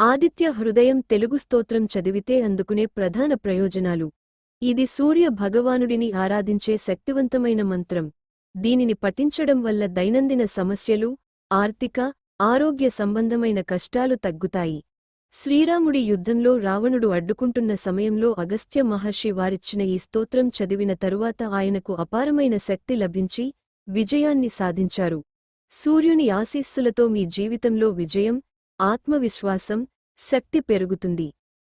ఆదిత్య హృదయం తెలుగు స్తోత్రం చదివితే అందుకునే ప్రధాన ప్రయోజనాలు. ఇది సూర్య భగవానుడిని ఆరాధించే శక్తివంతమైన మంత్రం. దీనిని పఠించడం వల్ల దైనందిన సమస్యలు, ఆర్థిక, ఆరోగ్య సంబంధమైన కష్టాలు తగ్గుతాయి. శ్రీరాముడి యుద్ధంలో రావణుడు అడ్డుకుంటున్న సమయంలో అగస్త్య మహర్షి వారిచ్చిన ఈ స్తోత్రం చదివిన తరువాత ఆయనకు అపారమైన శక్తి లభించి విజయాన్ని సాధించారు. సూర్యుని ఆశీస్సులతో మీ జీవితంలో విజయం, ఆత్మవిశ్వాసం, శక్తి పెరుగుతుంది.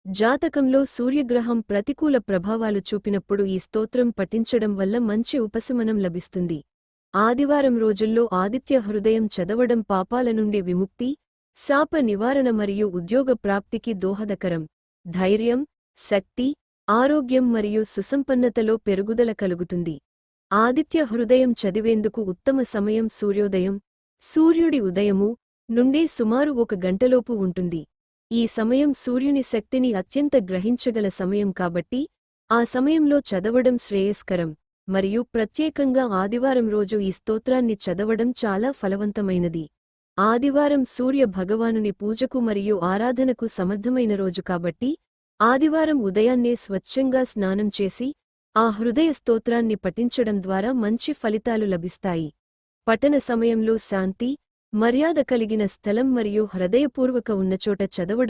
జాతకంలో సూర్యగ్రహం ప్రతికూల ప్రభావాలు చూపినప్పుడు ఈ స్తోత్రం పఠించడం వల్ల మంచి ఉపశమనం లభిస్తుంది. ఆదివారం రోజుల్లో ఆదిత్య హృదయం చదవడం పాపాల నుండి విముక్తి, శాప నివారణ మరియు ఉద్యోగ ప్రాప్తికి దోహదకరం. ధైర్యం, శక్తి, ఆరోగ్యం మరియు సుసంపన్నతలో పెరుగుదల కలుగుతుంది. ఆదిత్య హృదయం చదివేందుకు ఉత్తమ సమయం సూర్యోదయం, సూర్యుడి ఉదయము నుండే సుమారు 1 గంటలోపు ఉంటుంది. ఈ సమయం సూర్యుని శక్తిని అత్యంత గ్రహించగల సమయం కాబట్టి ఆ సమయంలో చదవడం శ్రేయస్కరం. మరియు ప్రత్యేకంగా ఆదివారం రోజు ఈ స్తోత్రాన్ని చదవడం చాలా ఫలవంతమైనది. ఆదివారం సూర్య భగవానుని పూజకు మరియు ఆరాధనకు సమర్థమైన రోజు కాబట్టి ఆదివారం ఉదయాన్నే స్వచ్ఛంగా స్నానం చేసి ఆ హృదయ స్తోత్రాన్ని పఠించడం ద్వారా మంచి ఫలితాలు లభిస్తాయి. పఠన సమయంలో శాంతి, మర్యాద కలిగిన స్థలం మరియు హృదయపూర్వక ఉన్నచోట చదవడం